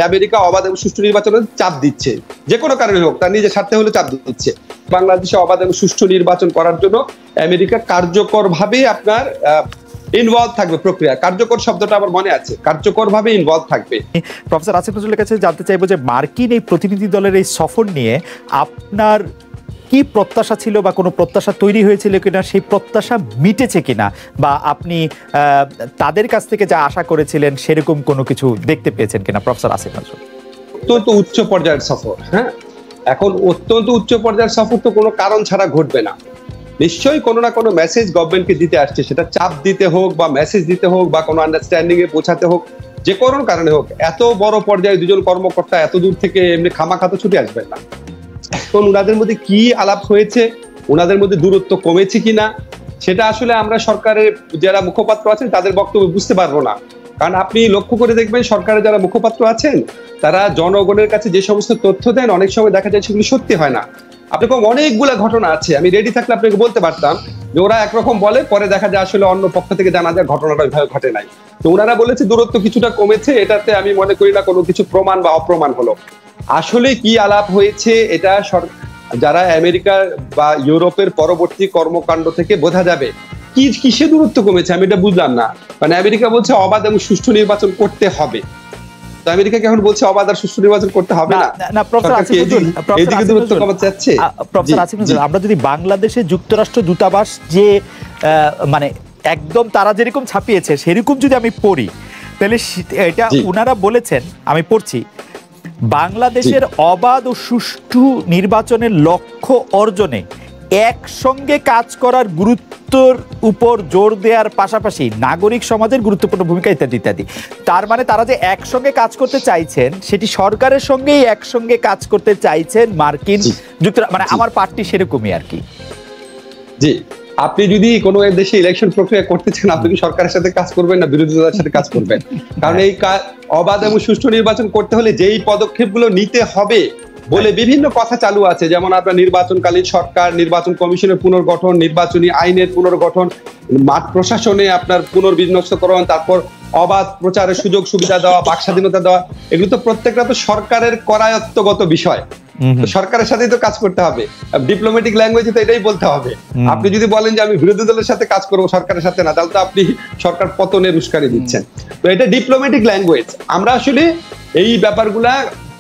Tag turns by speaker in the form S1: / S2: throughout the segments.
S1: America অবাধ এবং সুষ্ঠু নির্বাচনের চাপ দিচ্ছে, যে কোনো কারণে হোক, তার নিজের স্বার্থে হলে চাপ দিচ্ছে। বাংলাদেশে অবাধ এবং সুষ্ঠু নির্বাচন করার জন্য আমেরিকা কার্যকরভাবে আপনার ইনভলভ থাকবে। প্রক্রিয়া কার্যকর শব্দটা আমার মনে আছে, কার্যকরভাবে ইনভলভ থাকবে।
S2: প্রফেসর আসিফ নজরুলের কাছে জানতে চাইবো যে মার্কিন এই প্রতিনিধি দলের এই সফর নিয়ে আপনার কি প্রত্যাশা ছিল বা কোনো প্রত্যাশা তৈরি হয়েছিল কিনা, সেই প্রত্যাশা মিটেছে কিনা, বা আপনি তাদের কাছ থেকে যা আশা করেছিলেন সেরকম কোনো কিছু দেখতে পেয়েছেন কিনা প্রফেসর আসিফ নজরুল?
S1: অত্যন্ত উচ্চ পর্যায়ের সফর, হ্যাঁ, এখন অত্যন্ত উচ্চ পর্যায়ের সফর তো কোনো কারণ ছাড়া ঘটবে না। নিশ্চয়ই কোনো না কোনো মেসেজ গভর্নমেন্টকে দিতে আসছে, সেটা চাপ দিতে হোক বা মেসেজ দিতে হোক বা কোনো আন্ডারস্ট্যান্ডিং এ পৌঁছাতে হোক, যে কোনো কারণে হোক। এত বড় পর্যায়ে দুজন কর্মকর্তা এত দূর থেকে এমনি খামাখাতো ছুটে আসবেন না। এখন ওনাদের মধ্যে কি আলাপ হয়েছে, ওনাদের মধ্যে দূরত্ব কমেছে কিনা, সেটা আসলে আমরা সরকারের যারা মুখপাত্র আছেন তাদের বক্তব্য বুঝতে পারবো না। কারণ আপনি লক্ষ্য করে দেখবেন সরকারের যারা মুখপাত্র আছেন তারা জনগণের কাছে যে সমস্ত তথ্য দেন অনেক সময় দেখা যায় সেগুলো সত্যি হয় না। আপনাকে অনেকগুলা ঘটনা আছে, আমি রেডি থাকলে আপনাকে বলতে পারতাম যে ওরা একরকম বলে, পরে দেখা যায় আসলে অন্য পক্ষ থেকে জানা যায় ঘটনাটা ওইভাবে ঘটে নাই। তো ওনারা বলেছে দূরত্ব কিছুটা কমেছে, এটাতে আমি মনে করি না কোনো কিছু প্রমাণ বা অপ্রমাণ হলো। আসলে কি আলাপ হয়েছে এটা যারা আমেরিকা বা ইউরোপের পরবর্তী কর্মকাণ্ড থেকে বোঝা যাবে। কিসে দূরত্ব কমেছে আমি এটা বুঝলাম না। মানে আমেরিকা বলছে অবাধ এবং সুষ্ঠু নির্বাচন করতে হবে, তো আমেরিকা কি এখন বলছে অবাধ আর সুষ্ঠু নির্বাচন করতে হবে না?
S2: আমরা যদি বাংলাদেশে যুক্তরাষ্ট্র দূতাবাস যে মানে একদম তারা যেরকম ছাপিয়েছে সেরকম যদি আমি পড়ি, তাহলে এটা উনারা বলেছেন, আমি পড়ছি, বাংলাদেশের অবাধ ও সুষ্ঠু নির্বাচনের লক্ষ্য অর্জনে একসঙ্গে কাজ করার গুরুত্বের উপর জোর দেওয়ার পাশাপাশি নাগরিক সমাজের গুরুত্বপূর্ণ ভূমিকা ইত্যাদি ইত্যাদি। তার মানে তারা যে একসঙ্গে কাজ করতে চাইছেন সেটি সরকারের সঙ্গেই একসঙ্গে কাজ করতে চাইছেন মার্কিন যুক্তরাষ্ট্র, মানে আমার পার্টি সেরকমই আর কি।
S1: জি, আপনি যদি কোনো দেশে ইলেকশন প্রক্রিয়া করতে চান, আপনি কি সরকারের সাথে কাজ করবেন না বিরোধী দলের সাথে কাজ করবেন? কারণ এই অবাধ এবং সুষ্ঠু নির্বাচন করতে হলে যেই পদক্ষেপগুলো নিতে হবে বলে বিভিন্ন কথা চালু আছে, যেমন আপনার নির্বাচনকালীন সরকার, নির্বাচন কমিশনের পুনর্গঠন, নির্বাচনী আইনের পুনর্গঠন, মাঠ প্রশাসনে আপনার পুনর্বিন্যস্তকরণ, তারপর অবাধ প্রচারের সুযোগ সুবিধা দেওয়া, বাক স্বাধীনতা দেওয়া, এগুলো তো প্রত্যেকটা তো সরকারের করায়ত্তগত বিষয়। সরকারের সাথেই তো কাজ করতে হবে, ডিপ্লোম্যাটিক ল্যাঙ্গুয়েজে তো এটাই বলতে হবে। আপনি যদি বলেন যে আমি বিরোধী দলের সাথে কাজ করবো সরকারের সাথে না, তাহলে তো আপনি সরকার পতনের উস্কানি দিচ্ছেন। তো এটা ডিপ্লোম্যাটিক ল্যাঙ্গুয়েজ। আমরা আসলে এই ব্যাপারগুলা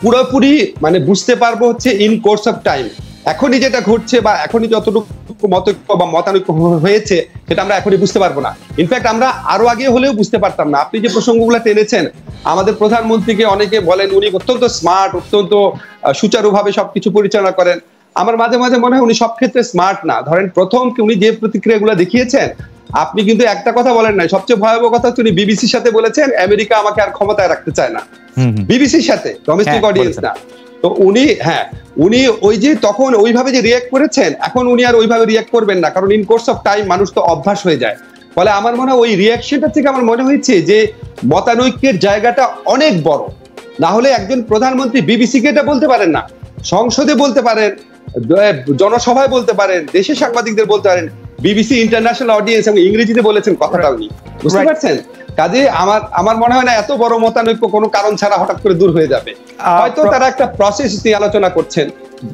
S1: পুরোপুরি মানে বুঝতে পারবো হচ্ছে ইন কোর্স অফ টাইম। এখনই যেটা ঘটছে বা এখনই যতটুকু মতৈক্য বা মতানৈক্য হয়েছে সেটা আমরা এখনই বুঝতে পারবো না। ইনফ্যাক্ট আমরা আরো আগে হলেও বুঝতে পারতাম না। আপনি যে প্রসঙ্গগুলো টেনেছেন, আমাদের প্রধানমন্ত্রীকে অনেকে বলেন উনি অত্যন্ত স্মার্ট, অত্যন্ত সুচারুভাবে সবকিছু পরিচালনা করেন। আমার মাঝে মাঝে মনে হয় উনি সব ক্ষেত্রে স্মার্ট না। ধরেন প্রথম উনি যে প্রতিক্রিয়াগুলো দেখিয়েছেন, আপনি কিন্তু একটা কথা বলেন নাই, সবচেয়ে ভয়াবহ কথা হচ্ছে উনি বিবিসির সাথে বলেছেন আমেরিকা আমাকে আর ক্ষমতায় রাখতে চায় না। বিবিসির সাথে, ডোমেস্টিক অডিয়েন্স না। তো উনি ওই যে তখন ওইভাবে যে রিয়াক্ট করেছেন, এখন উনি আর ওইভাবে রিয়াক্ট করবেন না, কারণ ইন কোর্স অফ টাইম মানুষ তো অভ্যাস হয়ে যায়। ফলে আমার মনে হয় ওই রিয়াকশনটা থেকে আমার মনে হয়েছে যে মতানৈক্যের জায়গাটা অনেক বড়। না হলে একজন প্রধানমন্ত্রী বিবিসিকে এটা বলতে পারেন না, সংসদে বলতে পারেন, জনসভায় বলতে পারেন, দেশের সাংবাদিকদের বলতে পারেন, বিবিসি ইন্টারন্যাশনাল অডিয়েন্স এবং ইংরেজিতে বলেছেন কথাটা উনি, বুঝতে পারছেন? কাজে আমার মনে হয় না এত বড় মতানৈক্য কোনো কারণ ছাড়া হঠাৎ করে দূর হয়ে যাবে। হয়তো তারা একটা প্রসেস নিয়ে আলোচনা করছেন।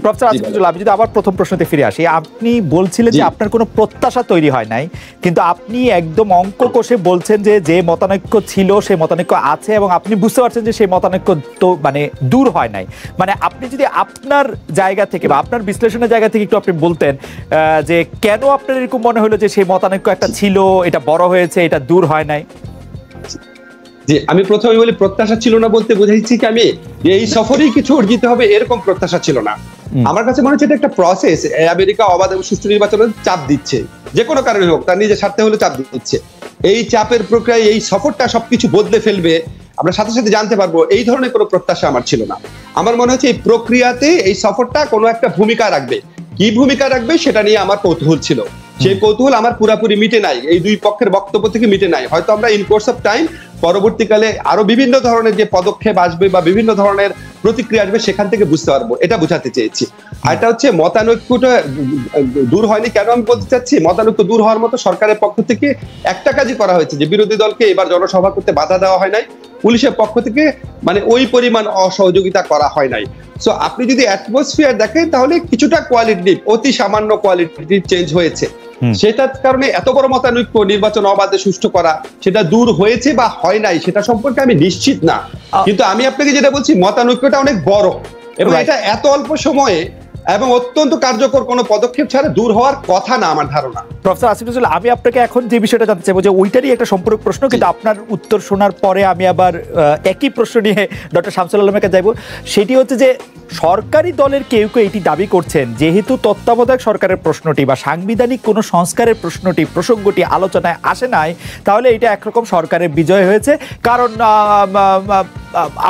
S2: প্রফেসর আসিফ নজরুল, আমি যদি আবার প্রথম প্রশ্নতে ফিরে আসি, আপনি বলছিলেন যে আপনার কোনো প্রত্যাশা তৈরি হয় নাই, কিন্তু আপনি একদম অঙ্ক কষে বলছেন যে যে মতানৈক্য ছিল সেই মতানৈক্য আছে এবং আপনি বুঝতে পারছেন যে সেই মতানৈক্য তো মানে দূর হয় নাই। মানে আপনি যদি আপনার জায়গা থেকে বা আপনার বিশ্লেষণের জায়গা থেকে একটু আপনি বলতেন যে কেন আপনার এরকম মনে হলো যে সেই মতানৈক্য একটা ছিল, এটা বড় হয়েছে, এটা দূর হয় নাই?
S1: যে আমি প্রথমে বলি প্রত্যাশা ছিল না বলতে বুঝাইছি কি আমি যে এই সফরেই কিছু অর্জিত হবে এরকম প্রত্যাশা ছিল না। আমার কাছে মনে হচ্ছে এটা একটা প্রসেস। আমেরিকা অবাধ এবং সুষ্ঠু নির্বাচনের চাপ দিচ্ছে, যে কোনো কারণে হোক, তার নিজের স্বার্থে হলে চাপ দিচ্ছে। এই চাপের প্রক্রিয়ায় এই সফরটা সবকিছু বদলে ফেলবে আমরা সাথে সাথে জানতে পারবো, এই ধরনের কোনো প্রত্যাশা আমার ছিল না। আমার মনে হচ্ছে এই প্রক্রিয়াতে এই সফরটা কোনো একটা ভূমিকা রাখবে। কি ভূমিকা রাখবে সেটা নিয়ে আমার কৌতূহল ছিল। সেই কৌতূহল আমার পুরাপুরি মিটে নাই, এই দুই পক্ষের বক্তব্য থেকে মিটে নাই। হয়তো আমরা ইন কোর্স অফ টাইম পরবর্তীকালে আরো বিভিন্ন ধরনের যে পদক্ষেপ আসবে বা বিভিন্ন ধরনের প্রতিক্রিয়া আসবে সেখান থেকে বুঝতে পারবো, এটা বোঝাতে চেয়েছি। আর এটা হচ্ছে মতানৈক্যটা দূর হয়নি কেন আমি বলতে চাচ্ছি, মতানৈক্য দূর হওয়ার মতো সরকারের পক্ষ থেকে একটা কাজই করা হয়েছে যে বিরোধী দলকে এবার জনসভা করতে বাধা দেওয়া হয় নাই, পুলিশের পক্ষ থেকে মানে ওই পরিমাণ অসহযোগিতা করা হয় নাই। সো আপনি যদি অ্যাটমসফিয়ার দেখেন তাহলে কিছুটা কোয়ালিটিভ, অতি সামান্য কোয়ালিটিভ চেঞ্জ হয়েছে। সেটার কারণে এত বড় মতানৈক্য, নির্বাচন অবাধে সুষ্ঠু করা, সেটা দূর হয়েছে বা হয় নাই সেটা সম্পর্কে আমি নিশ্চিত না। কিন্তু আমি আপনাকে যেটা বলছি, মতানৈক্যটা অনেক বড় এবং এটা এত অল্প সময়ে এবং অত্যন্ত কার্যকর কোনো পদক্ষেপ ছাড়া দূর হওয়ার কথা না আমার ধারণা।
S2: প্রফেসর আসিফ নজরুল, আমি আপনাকে এখন যে বিষয়টা জানতে চাইবো যে ওইটারই একটা সম্পূরক প্রশ্ন, কিন্তু আপনার উত্তর শোনার পরে আমি আবার একই প্রশ্ন নিয়ে ডক্টর শামসুল আলমের কাছে যাইব। সেটি হচ্ছে যে সরকারি দলের কেউ কেউ এটি দাবি করছেন যেহেতু তত্ত্বাবধায়ক সরকারের প্রশ্নটি বা সাংবিধানিক কোনো সংস্কারের প্রসঙ্গটি আলোচনায় আসে নাই, তাহলে এটা একরকম সরকারের বিজয় হয়েছে, কারণ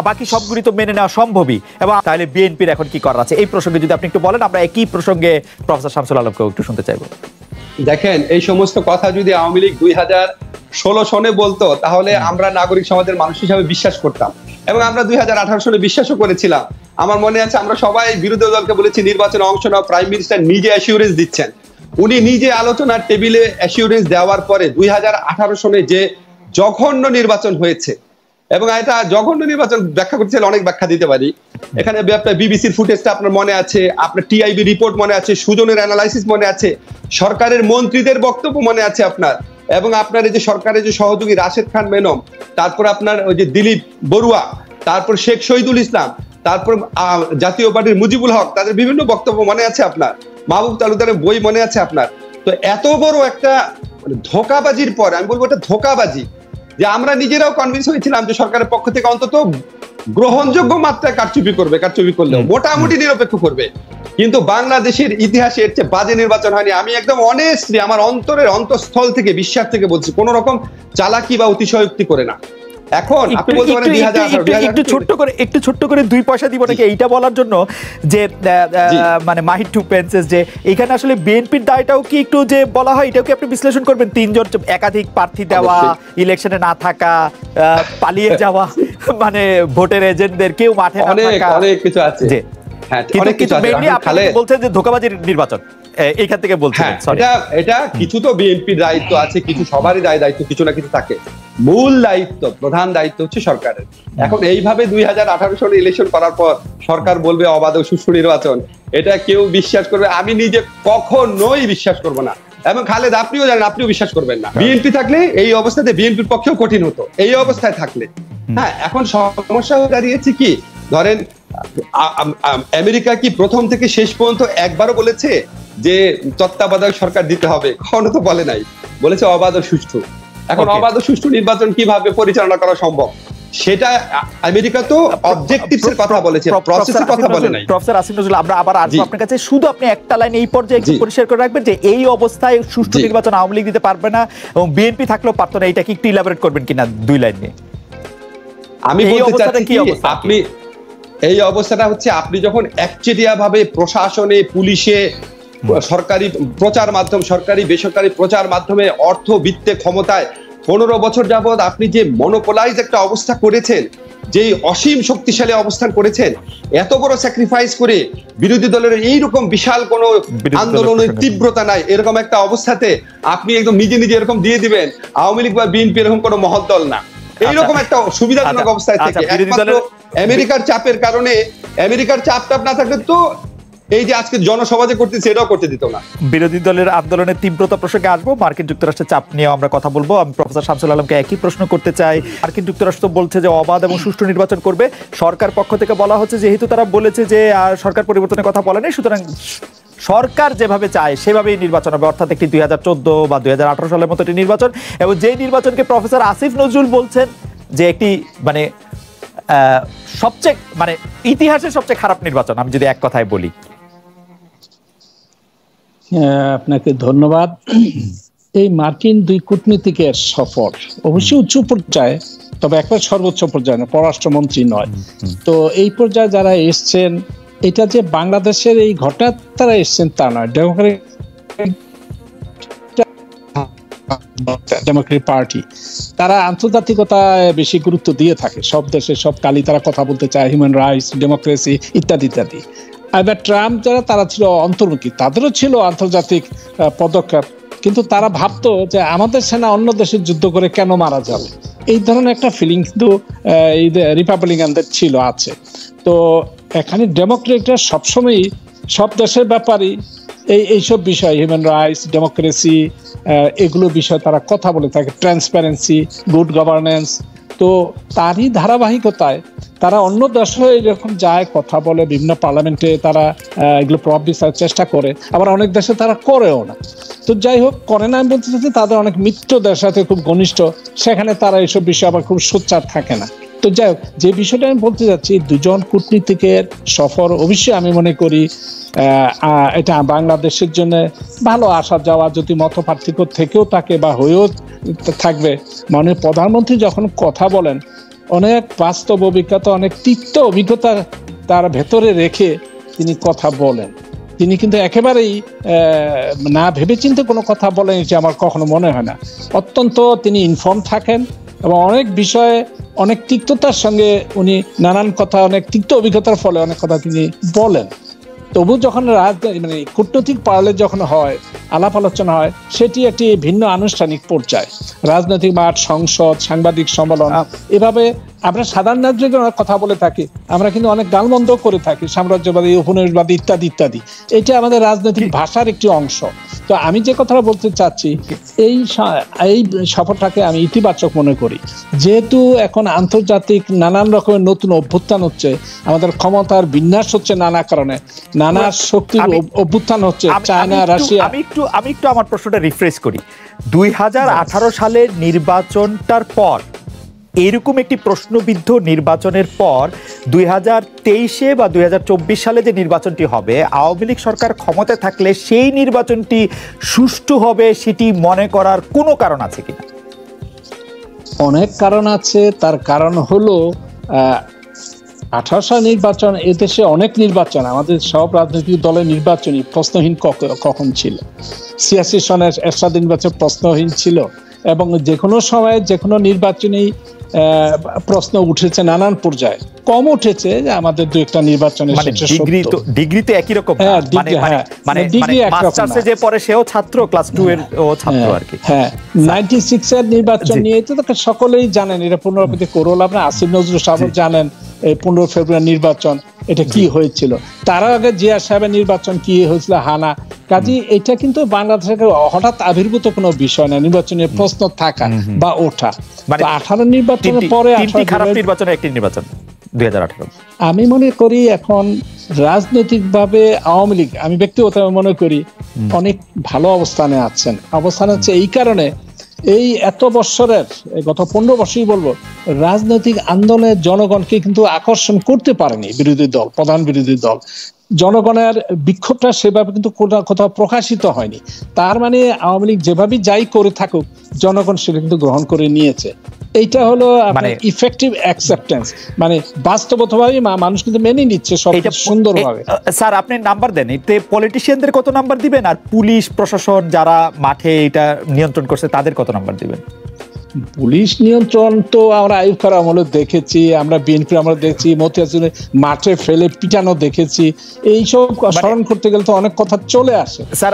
S2: বাকি সবগুলি তো মেনে নেওয়া সম্ভবই, এবং তাহলে বিএনপির এখন কি করার আছে এই প্রসঙ্গে যদি আপনি একটু বলেন, আমরা একই প্রসঙ্গে প্রফেসর শামসুল আলমকেও একটু শুনতে চাইবো।
S1: দেখেন, এই সমস্ত কথা যদি আওয়ামী লীগ 2016 সনে বলতো তাহলে আমরা নাগরিক সমাজের মানুষ হিসাবে বিশ্বাস করতাম, এবং আমরা 2018 সনে বিশ্বাসও করেছিলাম। আমার মনে আছে আমরা সবাই বিরোধী দলকে বলেছি নির্বাচনে অংশ নাও, প্রাইম মিনিস্টার নিজে অ্যাসিউরেন্স দিচ্ছেন। উনি নিজে আলোচনার টেবিলে অ্যাসিউরেন্স দেওয়ার পরে 2018 সনে যে জঘন্য নির্বাচন হয়েছে, এবং এটা জঘন্য নির্বাচন ব্যাখ্যা করতে চাইলে অনেক ব্যাখ্যা দিতে পারি। এখানে আপনার বিবিসির ফুটেজটা আপনার মনে আছে, আপনার টিআইবি রিপোর্ট মনে আছে, সুজনের অ্যানালাইসিস মনে আছে, সরকারের মন্ত্রীদের বক্তব্য মনে আছে আপনার, এবং আপনার এই যে সরকারের যে সহযোগী রাশেদ খান মেনন, তারপর আপনার ওই যে দিলীপ বড়ুয়া, তারপর শেখ শহীদুল ইসলাম, তারপর জাতীয় পার্টির মুজিবুল হক, তাদের বিভিন্ন বক্তব্য মনে আছে আপনার, মাহবুব তালুকদারের বই মনে আছে আপনার। তো এত বড় একটা ধোঁকাবাজির পর, আমি বলবো এটা ধোঁকাবাজি, যে আমরা নিজেরাও কনভিন্স হয়েছিলাম যে সরকারের পক্ষ থেকে অন্তত গ্রহণযোগ্য মাত্রায় কারচুপি করলেও মোটামুটি নিরপেক্ষ করবে, কিন্তু বাংলাদেশের ইতিহাসে এর চেয়ে বাজে নির্বাচন হয়নি। আমি একদম অনেস্টলি আমার অন্তরের অন্তঃস্থল থেকে বিশ্বাস থেকে বলছি, কোন রকম চালাকি বা অতিশয়োক্তি করে না। এখন আপনি বলতে পারেন
S2: একটু ছোট্ট করে 2 পয়সা দিব নাকি এইটা বলার জন্য যে মানে মাহির টু পেন্সেস, যে এখানে আসলে বিএনপির দায়টাও কি একটু যে বলা হয়, এটাও কি আপনি বিশ্লেষণ করবেন? 3 জন একাধিক প্রার্থী দেওয়া, ইলেকশনে না থাকা, পালিয়ে যাওয়া, মানে ভোটের এজেন্টদের কেউ মাঠে না থাকা,
S1: অনেক কিছু আছে। হ্যাঁ, অনেক কিছু আছে।
S2: আপনি বলছেন যে ধোঁকাবাজির নির্বাচন, এইখান থেকে বলছেন।
S1: এটা কিছু তো বিএনপির দায়িত্ব আছে, কিছু সবারই দায়িত্ব কিছু না কিছু থাকে। মূল দায়িত্ব, প্রধান দায়িত্ব হচ্ছে সরকারের। এখন এইভাবে 2018 সালে ইলেকশন করার পর সরকার বলবে অবাধ ও সুষ্ঠু নির্বাচন, এটা কেউ বিশ্বাস করবে? আমি নিজে কখনোই বিশ্বাস করব না, এবং খালেদ আপনিও জানেন, আপনিও বিশ্বাস করবেন না। বিএনপি থাকলে এই অবস্থাতে বিএনপির পক্ষেও কঠিন হতো এই অবস্থায় থাকলে। হ্যাঁ, এখন সমস্যা হয়ে দাঁড়িয়েছে কি, ধরেন আমেরিকা কি প্রথম থেকে শেষ পর্যন্ত একবারও বলেছে যে তত্ত্বাবধায়ক সরকার দিতে হবে? কখনো তো বলে নাই, বলেছে অবাধ ও সুষ্ঠু। এখন অবাধ ও সুষ্ঠু নির্বাচন কিভাবে পরিচালনা করা সম্ভব সেটা আমেরিকা তো অবজেক্টিভস এর কথা বলেছে, প্রসেসের কথা বলে নাই।
S2: প্রফেসর আসিফ নজরুল, আমরা আবার আসবো আপনার কাছে, শুধু আপনি একটা লাইন এই পর্যায়ে একটু পরিষ্কার করে রাখবেন যে এই অবস্থায় সুষ্ঠু নির্বাচন আওয়ামী লীগ দিতে পারবে না এবং বিএনপি থাকলেও পারতো না, এটা কি একটু ইলাবোরেট করবেন কিনা 2 লাইন নিয়ে?
S1: আমি বলতে চাচ্ছি কি, আপনি এই অবস্থাটা হচ্ছে আপনি যখন একচেটিয়া ভাবে প্রশাসনে, পুলিশে, সরকারি প্রচার মাধ্যম, সরকারি বেসরকারি প্রচার মাধ্যমে, অর্থ বিত্তে, ক্ষমতায় 15 বছর যাবৎ আপনি যে মনোপোলাইজ একটা অবস্থা করেছেন, যে অসীম শক্তিশালী অবস্থান করেছেন, এত বড় স্যাক্রিফাইস করে বিরোধী দলের এইরকম বিশাল কোন আন্দোলনের তীব্রতা নাই, এরকম একটা অবস্থাতে আপনি একদম নিজে নিজে এরকম দিয়ে দিবেন আওয়ামী লীগ বা বিএনপি এরকম কোনো মহৎ দল না, এইরকম একটা সুবিধাজনক অবস্থায় থেকে একমাত্র আমেরিকার চাপের কারণে, আমেরিকার চাপ না থাকলে তো এই যে আজকে জনসভা যে করতেছে এটাও করতে দিত না।
S2: বিরোধী দলের আন্দোলনের তীব্রতা প্রসঙ্গে আসবো, মার্কিন যুক্তরাষ্ট্রের চাপ নিয়েও আমরা কথা বলবো। আমি প্রফেসর শামসুল আলমকে একই প্রশ্ন করতে চাই। মার্কিন যুক্তরাষ্ট্র বলছে যে অবাধ এবং সুষ্ঠু নির্বাচন করবে, সরকার পক্ষ থেকে বলা হচ্ছে যেহেতু তারা বলেছে যে সরকার পরিবর্তনের কথা বলে নেই, সুতরাং সরকার যেভাবে চায় সেভাবেই নির্বাচন হবে, অর্থাৎ একটি 2014 বা 2018 সালের মতো একটি নির্বাচন, এবং যেই নির্বাচনকে প্রফেসর আসিফ নজরুল বলছেন যে একটি মানে সবচেয়ে মানে ইতিহাসের সবচেয়ে খারাপ নির্বাচন, আমি যদি এক কথায় বলি।
S3: আপনাকে ধন্যবাদ। এই মার্কিন 2 কূটনীতিকের সফর অবশ্যই উচ্চ পর্যায়ে, তবে একবার সর্বোচ্চ পর্যায়ে না, পররাষ্ট্রমন্ত্রী নয়। তো এই পর্যায়ে যারা এসছেন, এটা যে বাংলাদেশের এই ঘটনা তারা এসছেন তা নয়, ডেমোক্রেটিক পার্টি তারা আন্তর্জাতিকতায় বেশি গুরুত্ব দিয়ে থাকে, সব দেশে সব কালি তারা কথা বলতে চায়, হিউম্যান রাইটস, ডেমোক্রেসি ইত্যাদি ইত্যাদি। এবার ট্রাম্প যারা, তারা ছিল অন্তর্মুখী, তাদেরও ছিল আন্তর্জাতিক পদক্ষেপ, কিন্তু তারা ভাবতো যে আমাদের সেনা অন্য দেশের যুদ্ধ করে কেন মারা যাবে, এই ধরনের একটা ফিলিং কিন্তু রিপাবলিকানদের ছিল, আছে। তো এখানে ডেমোক্রেটরা সবসময়ই সব দেশের ব্যাপারই এইসব বিষয়, হিউম্যান রাইটস, ডেমোক্রেসি, এগুলো বিষয়ে তারা কথা বলে থাকে, ট্রান্সপারেন্সি, গুড গভর্নেন্স। তো তারই ধারাবাহিকতায় তারা অন্য দেশে এরকম যায়, কথা বলে, বিভিন্ন পার্লামেন্টে তারা এগুলো প্রভাব বিস্তারের চেষ্টা করে, আবার অনেক দেশে তারা করেও না। তো যাই হোক, করে না আমি বলতে চাচ্ছি, তাদের অনেক মিত্র দেশের সাথে খুব ঘনিষ্ঠ, সেখানে তারা এইসব বিষয়ে আবার খুব সোচ্চার থাকে না। তো যাই হোক, যে বিষয়টা আমি বলতে যাচ্ছি, দুজন কূটনীতিকের সফর অবশ্যই আমি মনে করি এটা বাংলাদেশের জন্য ভালো আসা যাওয়া, যদি মত পার্থক্য থেকেও থাকে বা হয়েও থাকবে, মানে প্রধানমন্ত্রী যখন কথা বলেন অনেক বাস্তব অভিজ্ঞতা, অনেক তিক্ত অভিজ্ঞতা তার ভেতরে রেখে তিনি কথা বলেন। তিনি কিন্তু একেবারেই না ভেবেচিন্তে কোনো কথা বলেন, এটা আমার কখনো মনে হয় না। অত্যন্ত তিনি ইনফর্ম থাকেন এবং অনেক বিষয়ে অনেক তিক্ততার সঙ্গে উনি নানান কথা, অনেক তিক্ত অভিজ্ঞতার ফলে অনেক কথা তিনি বলেন। তবু যখন মানে কূটনৈতিক পার্লে যখন হয়, আলাপ আলোচনা হয়, সেটি একটি ভিন্ন আনুষ্ঠানিক পর্যায়ে, রাজনৈতিক মাঠ, সংসদ, সাংবাদিক সম্মেলন, এভাবে আমরা সাধারণ নাগরিকের কথা বলে থাকি, আমরা কিন্তু অনেক গালমন্দ করে থাকি, সাম্রাজ্যবাদী, উপনিবেশবাদী ইত্যাদি ইত্যাদি। এটা আমাদের রাজনৈতিক ভাষার একটি অংশ। তো আমি যে কথাটা বলতে চাচ্ছি, এই সফরটাকে আমি ইতিবাচক মনে করি, যেহেতু এখন আন্তর্জাতিক নানান রকমের নতুন অভ্যুত্থান হচ্ছে, আমাদের ক্ষমতার বিন্যাস হচ্ছে নানা কারণে, নানা শক্তির অভ্যুত্থান হচ্ছে, চায়না, রাশিয়া।
S2: আমি একটু আমার প্রশ্নটা রিফ্রেশ করি। 2018 সালের নির্বাচনটার পর, এরকম একটি প্রশ্নবিদ্ধ নির্বাচনের পর 2023 বা 2024 সালে যে নির্বাচনটি হবে, আওয়ামী লীগ সরকার ক্ষমতায় থাকলে সেই নির্বাচনটি সুষ্ঠু হবে, সেটি মনে করার কোনো কারণ আছে কিনা?
S3: অনেক কারণ আছে। তার কারণ হলো 18 সাল নির্বাচন, এদেশে অনেক নির্বাচন, আমাদের সব রাজনৈতিক দলের নির্বাচনই প্রশ্নহীন কখন ছিল। 86 সনের এরশাদ নির্বাচন প্রশ্নহীন ছিল, এবং যে কোনো সময়ে যে কোনো নির্বাচনী প্রশ্ন উঠেছে নানান পর্যায়ে, কম উঠেছে যে আমাদের দু একটা নির্বাচনের
S2: ডিগ্রি তো একই রকম, মানে মাস্টার্সে যে পড়ে সেও ছাত্র, ক্লাস 2 এর ও ছাত্র আর কি।
S3: হ্যাঁ, 96 এর নির্বাচন নিয়ে তো সকলেই জানেন, এটা পুনরাবৃত্তি করল। আপনার আসিফ নজরুল সাহেব জানেন এই 15 ফেব্রুয়ারি নির্বাচন এটা কি হয়েছিল, তার আগে জিয়া সাহেবের নির্বাচন কি হয়েছিল, হানা। কাজী এটা কিন্তু বাংলাদেশের হঠাৎ আবির্ভূত কোনো বিষয় না, নির্বাচনের প্রশ্ন থাকা বা ওঠা। 18 নির্বাচনের পরে
S2: খারাপ নির্বাচনের একটি নির্বাচন 2018।
S3: আমি মনে করি এখন রাজনৈতিকভাবে আওয়ামী লীগ, আমি ব্যক্তিগতভাবে মনে করি অনেক ভালো অবস্থানে আছেন। অবস্থান হচ্ছে এই কারণে, এই এত বছরের, গত 15 বছরই বলবো, রাজনৈতিক আন্দোলনের জনগণকে কিন্তু আকর্ষণ করতে পারেনি বিরোধী দল, প্রধান বিরোধী দল। জনগণের বিক্ষোভটা সেভাবে কিন্তু কোথাও প্রকাশিত হয়নি। তার মানে আওয়ামী লীগ যেভাবে যাই করে থাকুক, জনগণ সেটা কিন্তু গ্রহণ করে নিয়েছে। এইটা হলো ইফেক্টিভ অ্যাকসেপ্টেন্স, মানে বাস্তবতাভাবে মানুষ কিন্তু মেনে নিচ্ছে সব সুন্দরভাবে।
S2: স্যার, আপনি নাম্বার দেন, এতে পলিটিশিয়ানদের কত নাম্বার দিবেন, আর পুলিশ প্রশাসন যারা মাঠে এটা নিয়ন্ত্রণ করছে তাদের কত নাম্বার দিবেন?
S3: পুলিশ নিয়ন্ত্রণ তো আমরা আইয়ুব খানের আমলে দেখেছি, আমরা বিএনপি আমরা দেখেছি, মতিয়াজুলে মাঠে ফেলে পিটানো দেখেছি। এইসব স্মরণ করতে গেলে তো অনেক কথা চলে আসে।
S2: স্যার,